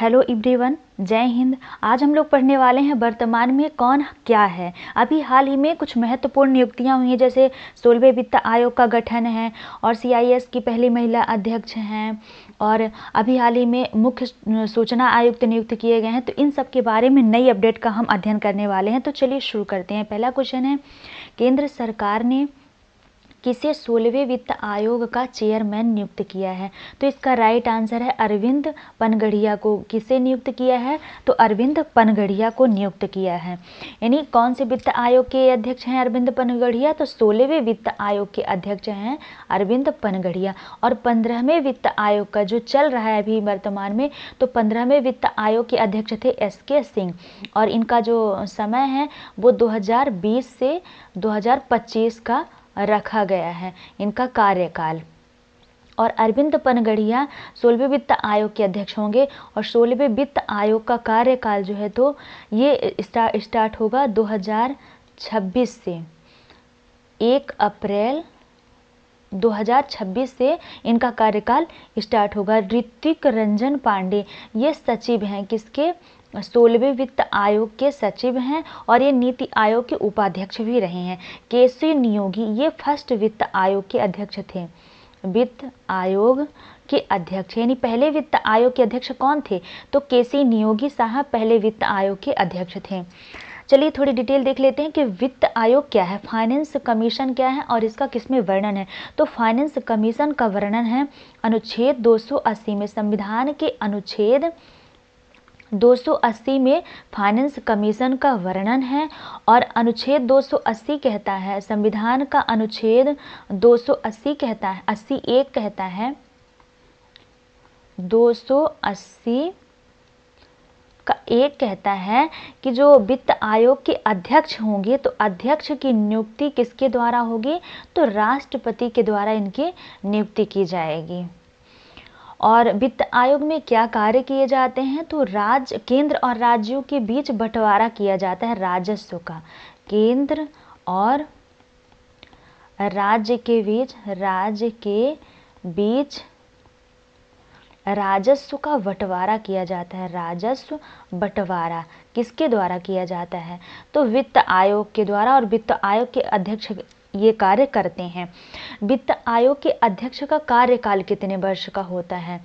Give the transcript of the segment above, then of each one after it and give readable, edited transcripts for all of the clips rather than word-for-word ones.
Hello everyone, जय हिंद। आज हम लोग पढ़ने वाले हैं वर्तमान में कौन क्या है। अभी हाल ही में कुछ महत्वपूर्ण नियुक्तियां हुई हैं, जैसे 16वें वित्त आयोग का गठन है और CIS की पहली महिला अध्यक्ष हैं, और अभी हाल ही में मुख्य सूचना आयुक्त नियुक्त किए गए हैं। तो इन सब के बारे में नई अपडेट का हम अध्ययन करने वाले हैं। तो चलिए शुरू करते हैं। पहला क्वेश्चन है, केंद्र सरकार ने किसे 16वें वित्त आयोग का चेयरमैन नियुक्त किया है? तो इसका राइट आंसर है अरविंद पनगड़िया को। किसे नियुक्त किया है? तो अरविंद पनगड़िया को नियुक्त किया है। यानी कौन से वित्त आयोग के अध्यक्ष हैं अरविंद पनगड़िया? तो 16वें वित्त आयोग के अध्यक्ष हैं अरविंद पनगड़िया। और 15वें वित्त आयोग का जो चल रहा है अभी वर्तमान में, तो 15वें वित्त आयोग के अध्यक्ष थे SK सिंह, और इनका जो समय है वो 2020 से 2025 का रखा गया है, इनका कार्यकाल। और अरविंद पनगड़िया 16वें वित्त आयोग के अध्यक्ष होंगे, और 16वें वित्त आयोग का कार्यकाल जो है तो ये स्टार्ट होगा 2026 से। 1 अप्रैल 2026 से इनका कार्यकाल स्टार्ट होगा। ऋतिक रंजन पांडे ये सचिव हैं, किसके? 16वें वित्त आयोग के सचिव हैं, और ये नीति आयोग के उपाध्यक्ष भी रहे हैं। केसी नियोगी ये फर्स्ट वित्त आयोग के अध्यक्ष थे। वित्त आयोग के अध्यक्ष यानी पहले वित्त आयोग के अध्यक्ष कौन थे? तो केसी नियोगी साहब पहले वित्त आयोग के अध्यक्ष थे। चलिए थोड़ी डिटेल देख लेते हैं कि वित्त आयोग क्या है, फाइनेंस कमीशन क्या है और इसका किसमें वर्णन है। तो फाइनेंस कमीशन का वर्णन है अनुच्छेद 280 में। संविधान के अनुच्छेद 280 में फाइनेंस कमीशन का वर्णन है, और अनुच्छेद 280 कहता है, संविधान का अनुच्छेद 280 कहता है, 81 कहता है, 280 का 1 कहता है कि जो वित्त आयोग के अध्यक्ष होंगे तो अध्यक्ष की नियुक्ति किसके द्वारा होगी? तो राष्ट्रपति के द्वारा इनकी नियुक्ति की जाएगी। और वित्त आयोग में क्या कार्य किए जाते हैं? तो केंद्र और राज्यों के बीच बंटवारा किया जाता है राजस्व का। केंद्र और राज्य के बीच राजस्व का बंटवारा किया जाता है। राजस्व बंटवारा किसके द्वारा किया जाता है? तो वित्त आयोग के द्वारा, और वित्त आयोग के अध्यक्ष ये कार्य करते हैं। वित्त आयोग के अध्यक्ष का कार्यकाल कितने वर्ष का होता है?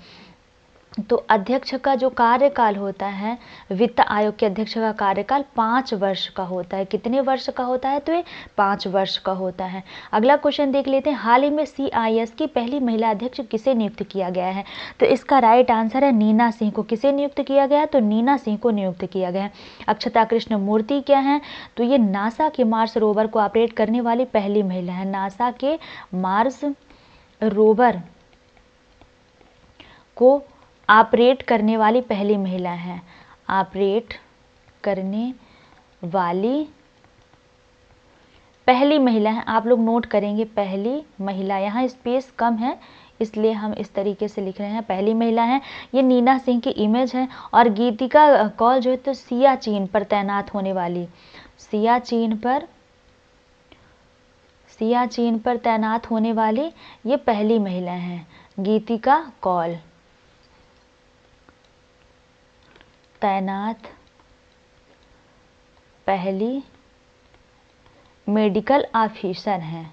तो अध्यक्ष का जो कार्यकाल होता है, वित्त आयोग के अध्यक्ष का कार्यकाल 5 वर्ष का होता है। कितने वर्ष का होता है? तो ये 5 वर्ष का होता है। अगला क्वेश्चन देख लेते हैं, हाल ही में CIS की पहली महिला अध्यक्ष किसे नियुक्त किया गया है? तो इसका राइट आंसर है नीना सिंह को। किसे नियुक्त किया गया है? तो नीना सिंह को नियुक्त किया गया है। अक्षता कृष्ण मूर्ति क्या है? तो ये नासा के मार्स रोवर को ऑपरेट करने वाली पहली महिला है। नासा के मार्स रोवर को ऑपरेट करने वाली पहली महिला है। ऑपरेट करने वाली पहली महिला है। आप लोग नोट करेंगे पहली महिला, यहाँ स्पेस कम है इसलिए हम इस तरीके से लिख रहे हैं, पहली महिला है। ये नीना सिंह की इमेज है। और गीतिका कौल जो है तो सियाचिन पर तैनात होने वाली, सियाचिन पर तैनात होने वाली ये पहली महिला है, गीतिका कौल। तैनात पहली मेडिकल ऑफिसर हैं,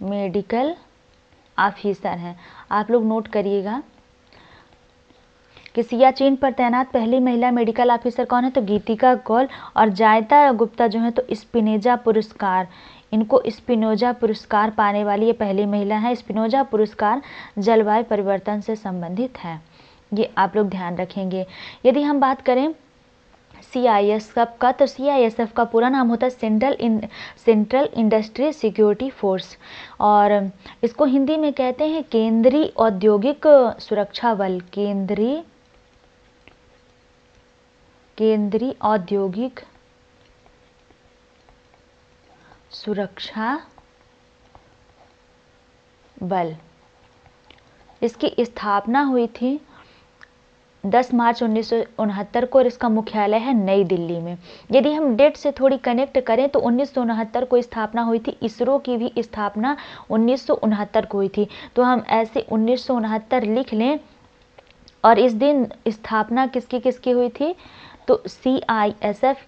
मेडिकल ऑफिसर हैं। आप लोग नोट करिएगा कि सियाचिन पर तैनात पहली महिला मेडिकल ऑफिसर कौन है? तो गीतिका कौल। और जायता गुप्ता जो है तो स्पिनोजा पुरस्कार, इनको स्पिनोजा पुरस्कार पाने वाली ये पहली महिला है। स्पिनोजा पुरस्कार जलवायु परिवर्तन से संबंधित है, ये आप लोग ध्यान रखेंगे। यदि हम बात करें CISF का, तो CISF का पूरा नाम होता है सेंट्रल इंडस्ट्री सिक्योरिटी फोर्स, और इसको हिंदी में कहते हैं केंद्रीय औद्योगिक सुरक्षा बल। केंद्रीय औद्योगिक सुरक्षा बल। इसकी स्थापना हुई थी 10 मार्च 1969 को, और इसका मुख्यालय है नई दिल्ली में। यदि हम डेट से थोड़ी कनेक्ट करें तो 1969 को स्थापना हुई थी। इसरो की भी स्थापना 1969 को हुई थी, तो हम ऐसे 1969 लिख लें और इस दिन स्थापना किसकी किसकी हुई थी? तो सीआईएसएफ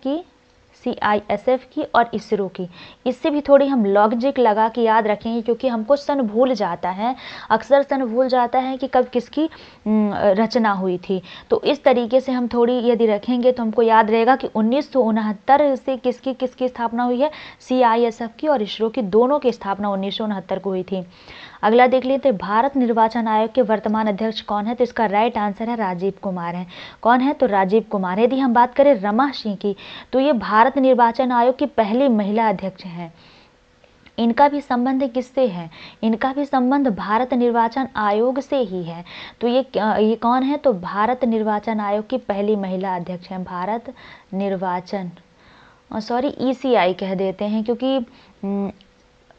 की और इसरो की। इससे भी थोड़ी हम लॉजिक लगा के याद रखेंगे, क्योंकि हमको सन भूल जाता है, अक्सर सन भूल जाता है कि कब किसकी रचना हुई थी। तो इस तरीके से हम थोड़ी यदि रखेंगे तो हमको याद रहेगा कि 1969 से किसकी किसकी स्थापना हुई है? सीआईएसएफ की और इसरो की, दोनों की स्थापना 1969 को हुई थी। अगला देख लेते हैं, भारत निर्वाचन आयोग के वर्तमान अध्यक्ष कौन है? तो इसका राइट आंसर है राजीव कुमार है। कौन है? तो राजीव कुमार। यदि हम बात करें रमा सिंह की, तो ये भारत निर्वाचन आयोग की पहली महिला अध्यक्ष हैं। इनका भी संबंध किससे है? इनका भी संबंध भारत निर्वाचन आयोग से ही है। तो ये कौन है? तो भारत निर्वाचन आयोग की पहली महिला अध्यक्ष हैं। भारत निर्वाचन, सॉरी ईसीआई कह देते हैं, क्योंकि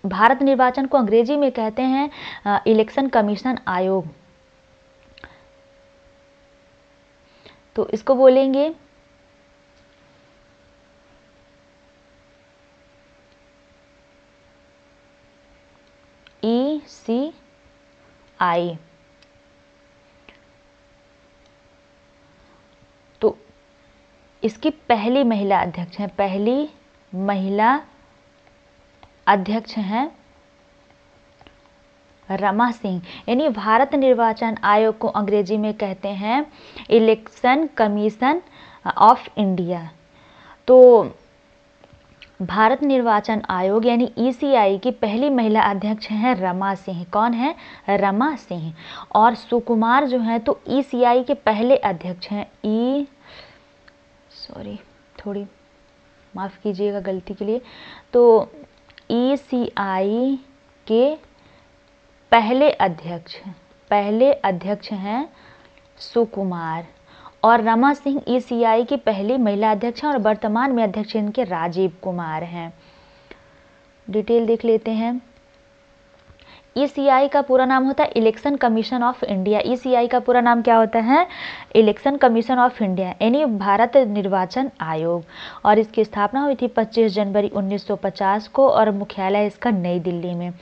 भारत निर्वाचन को अंग्रेजी में कहते हैं इलेक्शन कमीशन आयोग। तो इसको बोलेंगे ECI। तो इसकी पहली महिला अध्यक्ष हैं, पहली महिला अध्यक्ष हैं रमा सिंह। यानी भारत निर्वाचन आयोग को अंग्रेजी में कहते हैं इलेक्शन कमीशन ऑफ इंडिया। तो भारत निर्वाचन आयोग यानी ECI की पहली महिला अध्यक्ष हैं रमा सिंह। कौन है? रमा सिंह। और सुकुमार जो है तो ECI के पहले अध्यक्ष हैं। थोड़ी माफ़ कीजिएगा गलती के लिए। तो ECI के पहले अध्यक्ष हैं सुकुमार, और रमा सिंह ECI की पहली महिला अध्यक्ष हैं, और वर्तमान में अध्यक्ष इनके राजीव कुमार हैं। डिटेल देख लेते हैं। ECI का पूरा नाम होता है election commission of India. ECI का पूरा नाम क्या होता है? इलेक्शन कमीशन ऑफ इंडिया, यानी भारत निर्वाचन आयोग। और इसकी स्थापना हुई थी 25 जनवरी 1950 को, और मुख्यालय इसका नई दिल्ली में।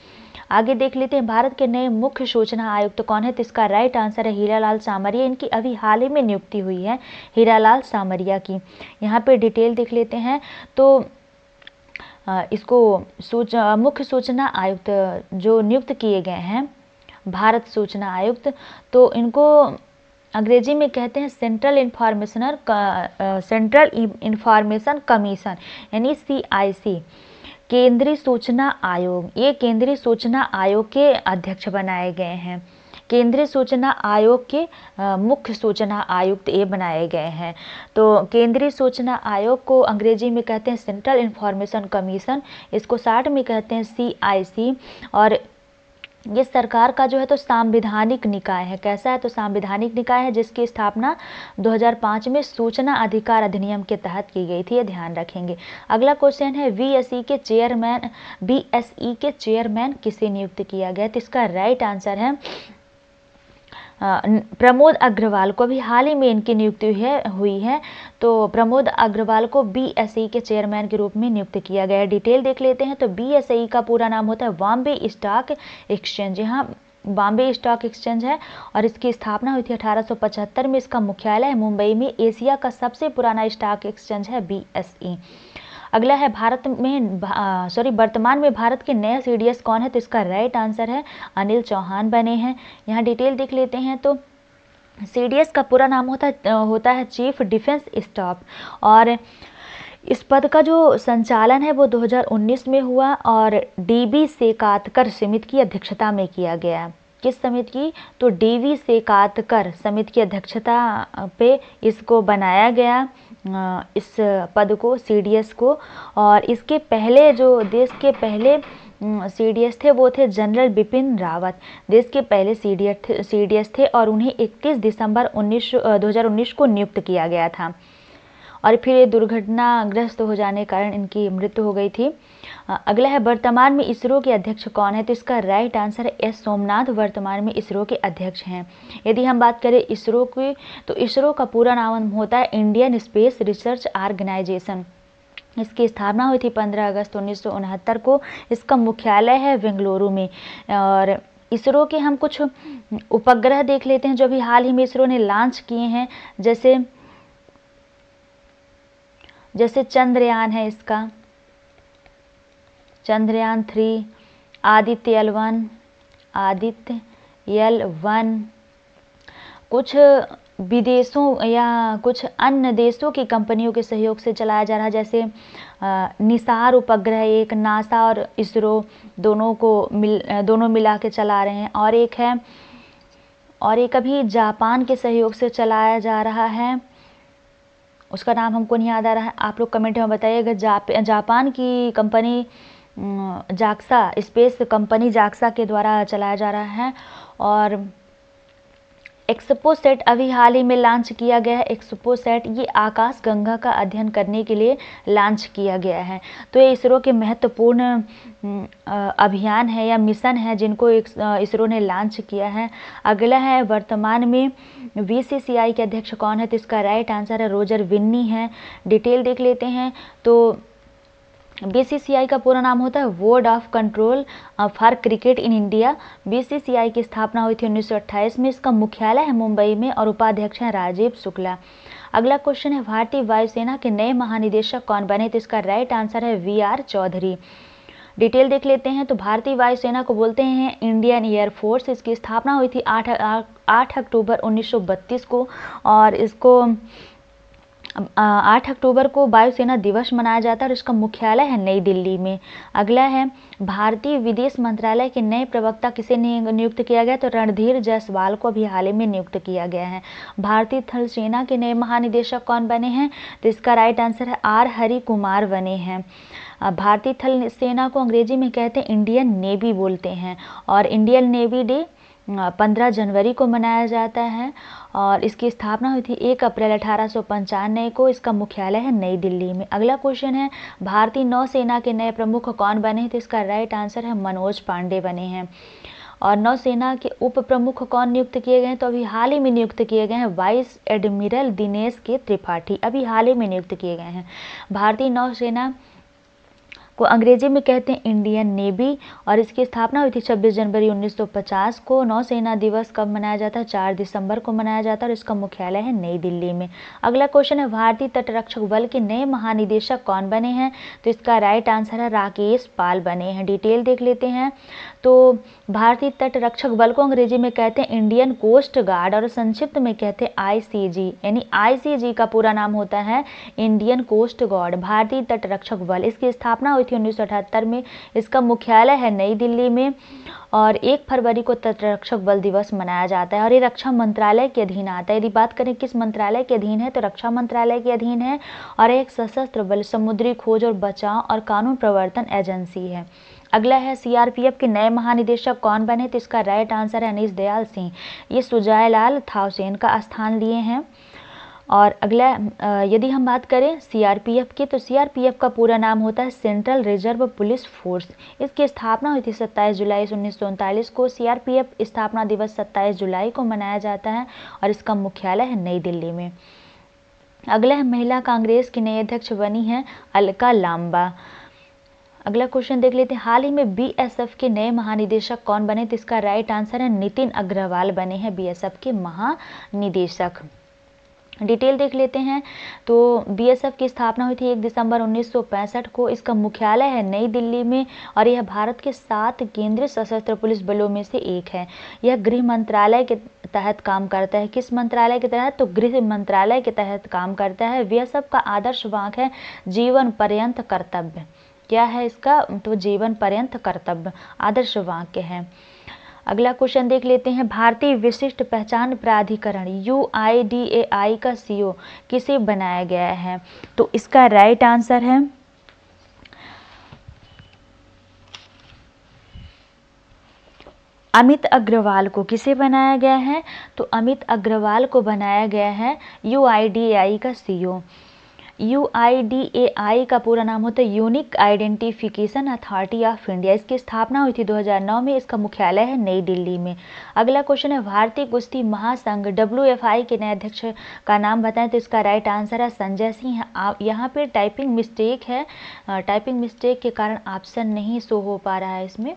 आगे देख लेते हैं, भारत के नए मुख्य सूचना आयुक्त कौन है? तो इसका राइट आंसर है हीरालाल सामरिया। इनकी अभी हाल ही में नियुक्ति हुई है, हीरालाल सामरिया की। यहाँ पे डिटेल देख लेते हैं। तो इसको मुख्य सूचना आयुक्त जो नियुक्त किए गए हैं, भारत सूचना आयुक्त, तो इनको अंग्रेजी में कहते हैं सेंट्रल इंफॉर्मेशन कमीशन, यानी CIC, केंद्रीय सूचना आयोग। ये केंद्रीय सूचना आयोग के अध्यक्ष बनाए गए हैं। केंद्रीय सूचना आयोग के मुख्य सूचना आयुक्त ये बनाए गए हैं। तो केंद्रीय सूचना आयोग को अंग्रेजी में कहते हैं सेंट्रल इंफॉर्मेशन कमीशन, इसको शॉर्ट में कहते हैं CIC। और ये सरकार का जो है तो संवैधानिक निकाय है। कैसा है? तो संवैधानिक निकाय है, जिसकी स्थापना 2005 में सूचना अधिकार अधिनियम के तहत की गई थी, ये ध्यान रखेंगे। अगला क्वेश्चन है, BSE के चेयरमैन किसे नियुक्त किया गया? तो इसका राइट आंसर है प्रमोद अग्रवाल को। भी हाल ही में इनकी नियुक्ति हुई है। तो प्रमोद अग्रवाल को BSE के चेयरमैन के रूप में नियुक्त किया गया है। डिटेल देख लेते हैं। तो BSE का पूरा नाम होता है बॉम्बे स्टॉक एक्सचेंज। यहाँ बॉम्बे स्टॉक एक्सचेंज है, और इसकी स्थापना हुई थी 1875 में। इसका मुख्यालय है मुंबई में। एशिया का सबसे पुराना स्टॉक एक्सचेंज है BSE। अगला है, वर्तमान में भारत के नए CDS कौन है? तो इसका राइट आंसर है अनिल चौहान बने हैं। यहाँ डिटेल देख लेते हैं। तो CDS का पूरा नाम होता है चीफ डिफेंस स्टाफ, और इस पद का जो संचालन है वो 2019 में हुआ, और DB सेकातकर समिति की अध्यक्षता में किया गया। किस समिति की? तो DB सेकातकर समिति की अध्यक्षता पे इसको बनाया गया, इस पद को, CDS को। और इसके पहले जो देश के पहले CDS थे वो थे जनरल बिपिन रावत। देश के पहले CDS थे, और उन्हें 31 दिसंबर 2019 को नियुक्त किया गया था, और फिर ये दुर्घटनाग्रस्त हो जाने के कारण इनकी मृत्यु हो गई थी। अगला है, वर्तमान में इसरो के अध्यक्ष कौन है? तो इसका राइट आंसर है S सोमनाथ वर्तमान में इसरो के अध्यक्ष हैं। यदि हम बात करें इसरो की, तो इसरो का पूरा नाम होता है इंडियन स्पेस रिसर्च ऑर्गेनाइजेशन। इसकी स्थापना हुई थी 15 अगस्त 1969 को। इसका मुख्यालय है बेंगलुरु में, और इसरो के हम कुछ उपग्रह देख लेते हैं जो अभी हाल ही में इसरो ने लॉन्च किए हैं। जैसे चंद्रयान है, इसका चंद्रयान 3, आदित्य L1, कुछ विदेशों या कुछ अन्य देशों की कंपनियों के सहयोग से चलाया जा रहा है, जैसे निसार उपग्रह, एक नासा और इसरो दोनों मिला के चला रहे हैं। और एक अभी जापान के सहयोग से चलाया जा रहा है, उसका नाम हमको नहीं याद आ रहा है, आप लोग कमेंट में बताइएगा। जापान की company JAXA, space company JAXA के द्वारा चलाया जा रहा है। और एक्सपोसैट अभी हाल ही में लॉन्च किया गया है। एक्सपोसैट ये आकाश गंगा का अध्ययन करने के लिए लॉन्च किया गया है। तो ये इसरो के महत्वपूर्ण अभियान है या मिशन है जिनको इसरो ने लॉन्च किया है। अगला है वर्तमान में बीसीसीआई के अध्यक्ष कौन है, तो इसका राइट आंसर है रोजर विन्नी है। डिटेल देख लेते हैं तो बीसीसीआई का पूरा नाम होता है board of control for cricket in India. BCCI की स्थापना हुई थी 1928 में। इसका मुख्यालय है मुंबई में और उपाध्यक्ष हैं राजीव शुक्ला। अगला क्वेश्चन है भारतीय वायुसेना के नए महानिदेशक कौन बने, तो इसका राइट आंसर है वीआर चौधरी। डिटेल देख लेते हैं तो भारतीय वायुसेना को बोलते हैं इंडियन एयर फोर्स। इसकी स्थापना हुई थी 8 अक्टूबर 1932 को और इसको 8 अक्टूबर को वायुसेना दिवस मनाया जाता है और इसका मुख्यालय है नई दिल्ली में। अगला है भारतीय विदेश मंत्रालय के नए प्रवक्ता किसे नियुक्त किया गया, तो रणधीर जायसवाल को अभी हाल ही में नियुक्त किया गया है। भारतीय थल सेना के नए महानिदेशक कौन बने हैं, तो इसका राइट आंसर है आर हरि कुमार बने हैं। भारतीय थल सेना को अंग्रेजी में कहते हैं इंडियन नेवी बोलते हैं और इंडियन नेवी डे 15 जनवरी को मनाया जाता है और इसकी स्थापना हुई थी 1 अप्रैल 1895 को। इसका मुख्यालय है नई दिल्ली में। अगला क्वेश्चन है भारतीय नौसेना के नए प्रमुख कौन बने हैं, तो इसका राइट आंसर है मनोज पांडे बने हैं। और नौसेना के उप प्रमुख कौन नियुक्त किए गए हैं, तो अभी हाल ही में नियुक्त किए गए हैं वाइस एडमिरल दिनेश के त्रिपाठी, अभी हाल ही में नियुक्त किए गए हैं। भारतीय नौसेना को अंग्रेजी में कहते हैं इंडियन नेवी और इसकी स्थापना हुई थी 26 जनवरी 1950 को। नौसेना दिवस कब मनाया जाता है, 4 दिसंबर को मनाया जाता है और इसका मुख्यालय है नई दिल्ली में। अगला क्वेश्चन है भारतीय तटरक्षक बल के नए महानिदेशक कौन बने हैं, तो इसका राइट आंसर है राकेश पाल बने हैं। डिटेल देख लेते हैं तो भारतीय तटरक्षक बल को अंग्रेजी में कहते हैं इंडियन कोस्ट गार्ड और संक्षिप्त में कहते हैं आईसीजी, यानी आईसीजी का पूरा नाम होता है इंडियन कोस्ट गार्ड, भारतीय तटरक्षक बल। इसकी स्थापना हुई थी 1978 में। इसका मुख्यालय है नई दिल्ली में और 1 फरवरी को तटरक्षक बल दिवस मनाया जाता है और ये रक्षा मंत्रालय के अधीन आता है। यदि बात करें किस मंत्रालय के अधीन है, तो रक्षा मंत्रालय के अधीन है और एक सशस्त्र बल, समुद्री खोज और बचाव और कानून प्रवर्तन एजेंसी है। अगला है सीआरपीएफ के नए महानिदेशक कौन बने, तो इसका राइट आंसर है अनीश दयाल सिंह। ये सुजायलाल थाउसेन का स्थान लिए हैं। और अगला यदि हम बात करें सीआरपीएफ की, तो सीआरपीएफ का पूरा नाम होता है सेंट्रल रिजर्व पुलिस फोर्स। इसकी स्थापना हुई थी 27 जुलाई 1939 को। सीआरपीएफ स्थापना दिवस 27 जुलाई को मनाया जाता है और इसका मुख्यालय है नई दिल्ली में। अगला है महिला कांग्रेस की नई अध्यक्ष बनी है अलका लांबा। अगला क्वेश्चन देख लेते हैं हाल ही में बीएसएफ के नए महानिदेशक कौन बने, तो इसका राइट आंसर है नितिन अग्रवाल बने हैं बीएसएफ के महानिदेशक। डिटेल देख लेते हैं तो बीएसएफ की स्थापना हुई थी 1 दिसंबर 1965 को। इसका मुख्यालय है नई दिल्ली में और यह भारत के 7 केंद्रीय सशस्त्र पुलिस बलों में से एक है। यह गृह मंत्रालय के तहत काम करता है। किस मंत्रालय के तहत, तो गृह मंत्रालय के तहत काम करता है। बीएसएफ का आदर्श वाक्य है जीवन पर्यंत कर्तव्य। क्या है इसका, तो जीवन पर्यंत कर्तव्य आदर्श वाक्य है। अगला क्वेश्चन देख लेते हैं भारतीय विशिष्ट पहचान प्राधिकरण UIDAI का CEO किसे बनाया गया है, तो इसका राइट आंसर है अमित अग्रवाल को। किसे बनाया गया है, तो अमित अग्रवाल को बनाया गया है UIDAI का CEO। UIDAI का पूरा नाम होता है unique identification authority of India. इसकी स्थापना हुई थी 2009 में। इसका मुख्यालय है नई दिल्ली में। अगला क्वेश्चन है भारतीय कुश्ती महासंघ WFI के नए अध्यक्ष का नाम बताएं, तो इसका राइट आंसर है संजय सिंह। यहाँ पे टाइपिंग मिस्टेक है, टाइपिंग मिस्टेक के कारण ऑप्शन नहीं शो हो पा रहा है इसमें।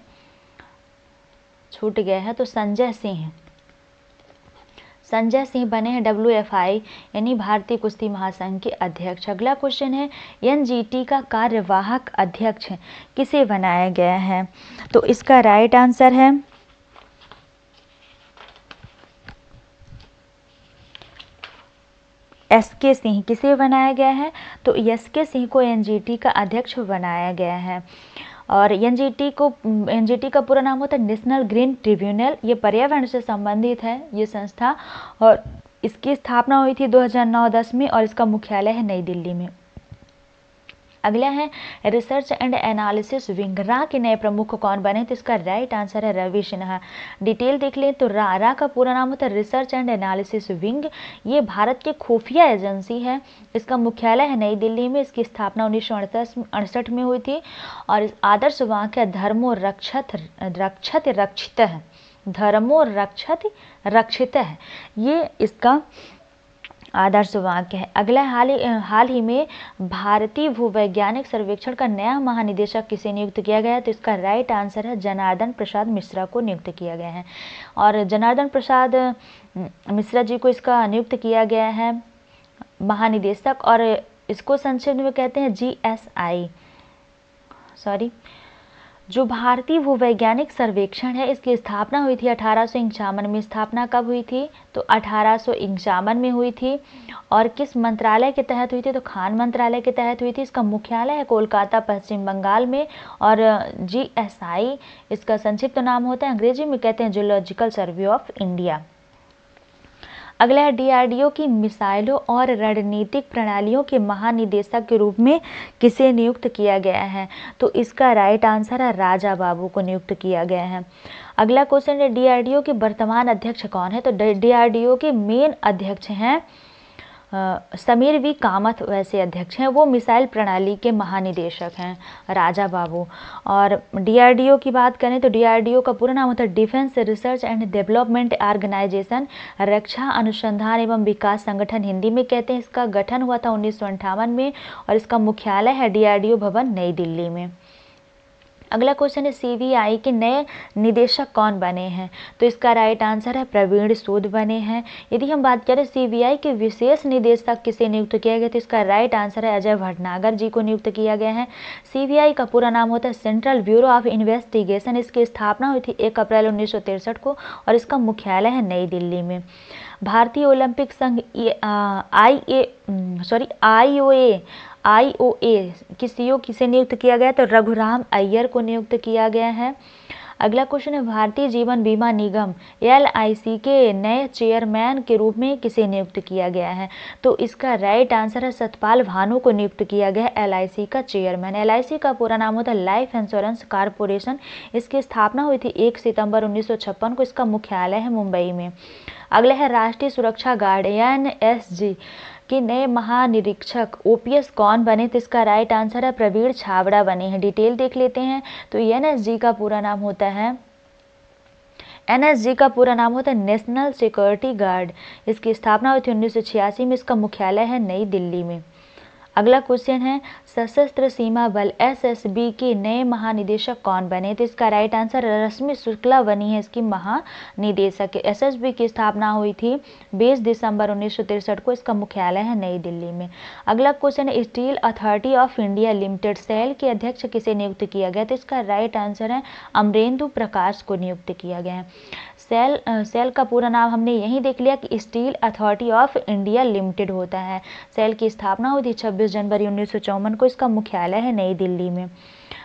छूट गया है, तो संजय सिंह बने हैं WFI यानी भारतीय कुश्ती महासंघ के अध्यक्ष। अगला क्वेश्चन है NGT का कार्यवाहक अध्यक्ष किसे बनाया गया है? तो इसका राइट आंसर है SK सिंह। किसे बनाया गया है? तो SK सिंह को NGT का अध्यक्ष बनाया गया है। और NGT का पूरा नाम होता है नेशनल ग्रीन ट्रिब्यूनल। ये पर्यावरण से संबंधित है ये संस्था, और इसकी स्थापना हुई थी 2009-10 में, और इसका मुख्यालय है नई दिल्ली में। अगला है रिसर्च एंड एनालिसिस विंग। रा के नए प्रमुख कौन बने? तो इसका राइट आंसर है रवि सिन्हा। डिटेल देख लें तो रा का पूरा नाम होता है रिसर्च एंड एनालिसिस विंग। ये भारत की खुफिया एजेंसी है। इसका मुख्यालय है नई दिल्ली में। इसकी स्थापना 1968 में हुई थी, और इस आदर्श वाक्य धर्मो रक्षित है, ये इसका आदर्श वाक्य है। अगला हाल ही में भारतीय भूवैज्ञानिक सर्वेक्षण का नया महानिदेशक किसे नियुक्त किया गया है? तो इसका राइट आंसर है जनार्दन प्रसाद मिश्रा को नियुक्त किया गया है। और जनार्दन प्रसाद मिश्रा जी को इसका नियुक्त किया गया है महानिदेशक, और इसको संक्षिप्त में कहते हैं GSI। जो भारतीय भूवैज्ञानिक सर्वेक्षण है, इसकी स्थापना हुई थी 1851 में। स्थापना कब हुई थी? तो 1851 में हुई थी। और किस मंत्रालय के तहत हुई थी? तो खान मंत्रालय के तहत हुई थी। इसका मुख्यालय है कोलकाता, पश्चिम बंगाल में। और GSI इसका संक्षिप्त नाम होता है, अंग्रेजी में कहते हैं जूलॉजिकल सर्वे ऑफ इंडिया। अगला है DRDO की मिसाइलों और रणनीतिक प्रणालियों के महानिदेशक के रूप में किसे नियुक्त किया गया है? तो इसका राइट आंसर है राजा बाबू को नियुक्त किया गया है। अगला क्वेश्चन है DRDO के वर्तमान अध्यक्ष कौन है? तो DRDO के मेन अध्यक्ष हैं समीर वी कामत, वैसे अध्यक्ष हैं। वो मिसाइल प्रणाली के महानिदेशक हैं राजा बाबू। और DRDO की बात करें तो DRDO का पूरा नाम होता है defence research and development organisation, रक्षा अनुसंधान एवं विकास संगठन हिंदी में कहते हैं। इसका गठन हुआ था 1958 में, और इसका मुख्यालय है DRDO भवन नई दिल्ली में। अगला क्वेश्चन है CBI के नए निदेशक कौन बने हैं? तो इसका राइट आंसर है प्रवीण सूद बने हैं। यदि हम बात करें CBI के विशेष निदेशक किसे नियुक्त किया गया, तो इसका राइट आंसर है अजय भटनागर जी को नियुक्त किया गया है। CBI का पूरा नाम होता है सेंट्रल ब्यूरो ऑफ इन्वेस्टिगेशन। इसकी स्थापना हुई थी 1 अप्रैल 1963 को, और इसका मुख्यालय है नई दिल्ली में। भारतीय ओलंपिक संघ IOA की CEO किसे नियुक्त किया गया? तो रघुराम अय्यर को नियुक्त किया गया है। अगला क्वेश्चन है भारतीय जीवन बीमा निगम LIC के नए चेयरमैन के रूप में किसे नियुक्त किया गया है? तो इसका राइट आंसर है सतपाल भानु को नियुक्त किया गया है LIC का चेयरमैन। LIC का पूरा नाम होता है लाइफ इंश्योरेंस कॉरपोरेशन। इसकी स्थापना हुई थी 1 सितंबर 1956 को। इसका मुख्यालय है मुंबई में। अगला है राष्ट्रीय सुरक्षा गार्ड NSG के नए महानिरीक्षक OPS कौन बने? तो इसका राइट आंसर है प्रवीण छाबड़ा बने हैं। डिटेल देख लेते हैं तो NSG का पूरा नाम होता है नेशनल सिक्योरिटी गार्ड। इसकी स्थापना हुई थी 1986 में। इसका मुख्यालय है नई दिल्ली में। अगला क्वेश्चन है सशस्त्र सीमा बल SSB के नए महानिदेशक कौन बने? तो इसका राइट आंसर रश्मि शुक्ला बनी है इसकी महानिदेशक। SSB की स्थापना हुई थी 20 दिसंबर 1963 को। इसका मुख्यालय है नई दिल्ली में। अगला क्वेश्चन है Steel Authority of India Limited SAIL के अध्यक्ष किसे नियुक्त किया गया? तो इसका राइट आंसर है अमरेंदु प्रकाश को नियुक्त किया गया है। सेल का पूरा नाम हमने यही देख लिया कि steel Authority of India limited होता है। सेल की स्थापना हुई थी 26 जनवरी 1954 को। इसका मुख्यालय है नई दिल्ली में।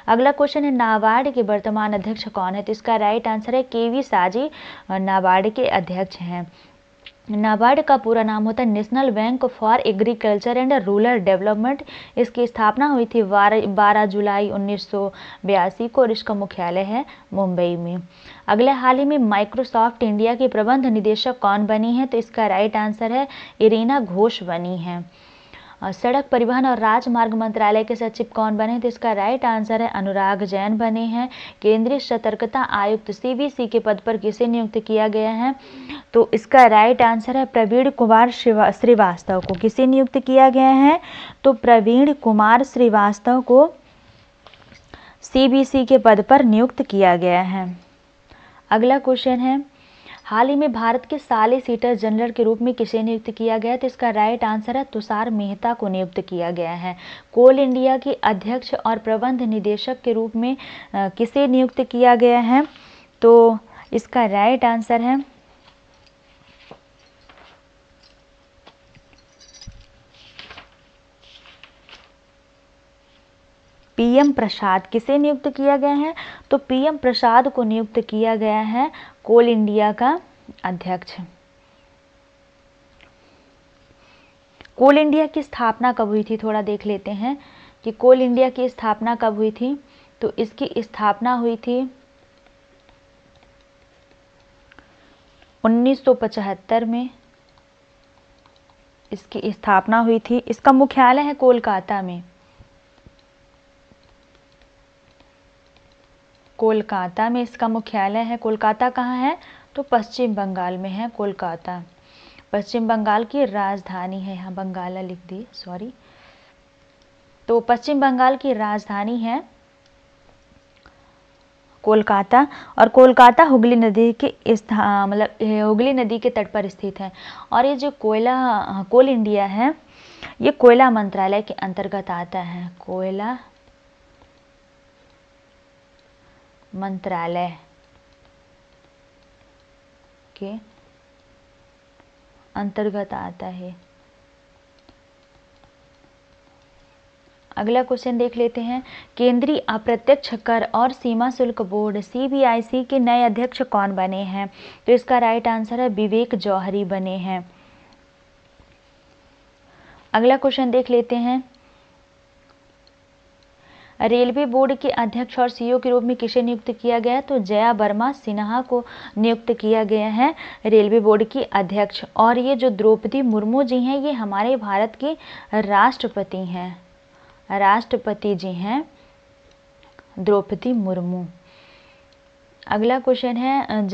अगला क्वेश्चन है नाबार्ड के वर्तमान अध्यक्ष कौन है? तो इसका राइट आंसर है KV साजी नाबार्ड के अध्यक्ष हैं। नाबार्ड का पूरा नाम होता है national bank for agriculture and rural development. इसकी स्थापना हुई थी 12 जुलाई 1982 को, और इसका मुख्यालय है मुंबई में। अगले हाल ही में माइक्रोसॉफ्ट इंडिया के प्रबंध निदेशक कौन बनी है? तो इसका राइट आंसर है इरीना घोष बनी है। सड़क परिवहन और राजमार्ग मंत्रालय के सचिव कौन बने? तो इसका राइट आंसर है अनुराग जैन बने हैं। केंद्रीय सतर्कता आयुक्त CBC के पद पर किसे नियुक्त किया गया है? तो इसका राइट आंसर है प्रवीण कुमार श्रीवास्तव को। किसे नियुक्त किया गया है? तो प्रवीण कुमार श्रीवास्तव को CBC के पद पर नियुक्त किया गया है। अगला क्वेश्चन है, हाल ही में भारत के सॉलिसिटर जनरल के रूप में किसे नियुक्त किया गया? तो इसका राइट आंसर है तुषार मेहता को नियुक्त किया गया है। कोल इंडिया के अध्यक्ष और प्रबंध निदेशक के रूप में किसे नियुक्त किया गया है? तो इसका राइट आंसर है पीएम प्रसाद। किसे नियुक्त किया गया है? तो पीएम प्रसाद को नियुक्त किया गया है कोल इंडिया का अध्यक्ष। कोल इंडिया की स्थापना कब हुई थी? थोड़ा देख लेते हैं कि कोल इंडिया की स्थापना कब हुई थी। तो इसकी स्थापना हुई थी 1975 में इसकी स्थापना हुई थी। इसका मुख्यालय है कोलकाता में। कोलकाता में इसका मुख्यालय है। कोलकाता कहाँ है? तो पश्चिम बंगाल में है कोलकाता। पश्चिम बंगाल की राजधानी है। यहाँ बंगाला लिख दी, सॉरी। तो पश्चिम बंगाल की राजधानी है कोलकाता। और कोलकाता हुगली नदी के मतलब हुगली नदी के तट पर स्थित है। और ये जो कोल इंडिया है, ये कोयला मंत्रालय के अंतर्गत आता है। कोयला मंत्रालय के अंतर्गत आता है। अगला क्वेश्चन देख लेते हैं, केंद्रीय अप्रत्यक्ष कर और सीमा शुल्क बोर्ड CBIC के नए अध्यक्ष कौन बने हैं? तो इसका राइट आंसर है विवेक जौहरी बने हैं। अगला क्वेश्चन देख लेते हैं, रेलवे बोर्ड के अध्यक्ष और CEO के रूप में किसे नियुक्त किया गया है? तो जया वर्मा सिन्हा को नियुक्त किया गया है रेलवे बोर्ड की अध्यक्ष। और ये जो द्रौपदी मुर्मू जी हैं, ये हमारे भारत की राष्ट्रपति हैं। राष्ट्रपति जी हैं द्रौपदी मुर्मू। अगला क्वेश्चन है,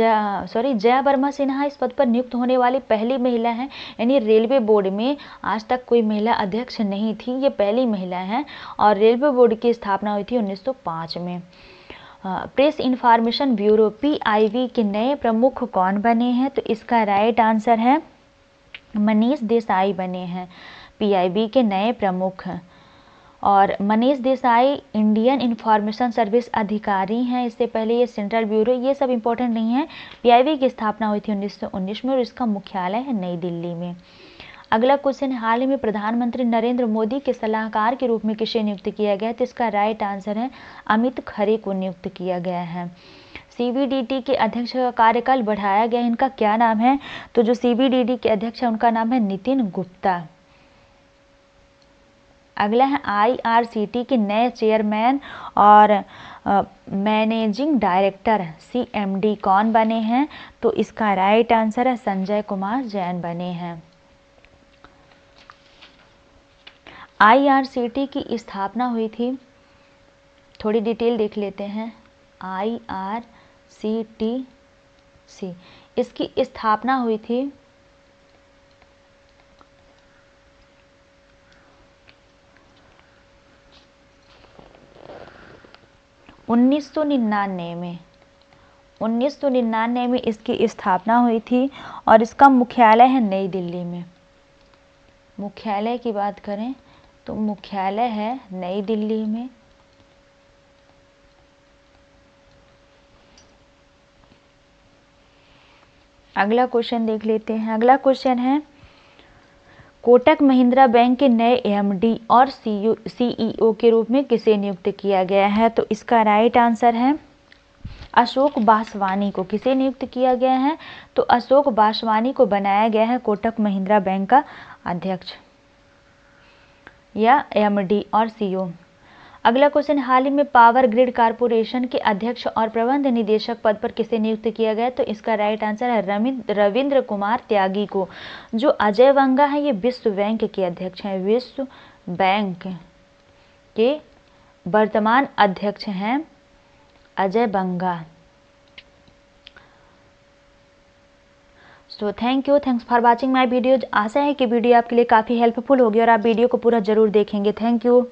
जया वर्मा सिन्हा इस पद पर नियुक्त होने वाली पहली महिला हैं। यानी रेलवे बोर्ड में आज तक कोई महिला अध्यक्ष नहीं थी, ये पहली महिला हैं। और रेलवे बोर्ड की स्थापना हुई थी 1905 में। प्रेस इंफॉर्मेशन ब्यूरो PIB के नए प्रमुख कौन बने हैं? तो इसका राइट आंसर है मनीष देसाई बने हैं PIB के नए प्रमुख। और Manish Desai Indian information service अधिकारी हैं। इससे पहले ये सेंट्रल ब्यूरो, ये सब इंपॉर्टेंट नहीं है। PIB की स्थापना हुई थी 1919 में और इसका मुख्यालय है नई दिल्ली में। अगला क्वेश्चन, हाल ही में प्रधानमंत्री नरेंद्र मोदी के सलाहकार के रूप में किसे नियुक्त किया गया? तो इसका राइट आंसर है अमित खरे को नियुक्त किया गया है। CBDT के अध्यक्ष का कार्यकाल बढ़ाया गया, इनका क्या नाम है? तो जो CBDT के अध्यक्ष है उनका नाम है नितिन गुप्ता। अगला है IRCT के नए चेयरमैन और मैनेजिंग डायरेक्टर CMD कौन बने हैं? तो इसका राइट आंसर है संजय कुमार जैन बने हैं। IRCT की स्थापना हुई थी, थोड़ी डिटेल देख लेते हैं। IRCTC इसकी स्थापना हुई थी 1999 में। 1999 में इसकी स्थापना हुई थी और इसका मुख्यालय है नई दिल्ली में। मुख्यालय की बात करें तो मुख्यालय है नई दिल्ली में। अगला क्वेश्चन देख लेते हैं। अगला क्वेश्चन है, कोटक महिंद्रा बैंक के नए MD और CEO के रूप में किसे नियुक्त किया गया है? तो इसका राइट आंसर है अशोक वासवानी को। किसे नियुक्त किया गया है? तो अशोक वासवानी को बनाया गया है कोटक महिंद्रा बैंक का अध्यक्ष या MD और CEO। अगला क्वेश्चन, हाल ही में पावर ग्रिड कारपोरेशन के अध्यक्ष और प्रबंध निदेशक पद पर किसे नियुक्त किया गया? तो इसका राइट आंसर है रविंद्र कुमार त्यागी को। जो अजय बंगा है, ये विश्व बैंक के अध्यक्ष हैं। विश्व बैंक के वर्तमान अध्यक्ष हैं Ajay Banga. So thanks for watching my video. आशा है कि वीडियो आपके लिए काफ़ी हेल्पफुल होगी और आप वीडियो को पूरा जरूर देखेंगे। Thank you.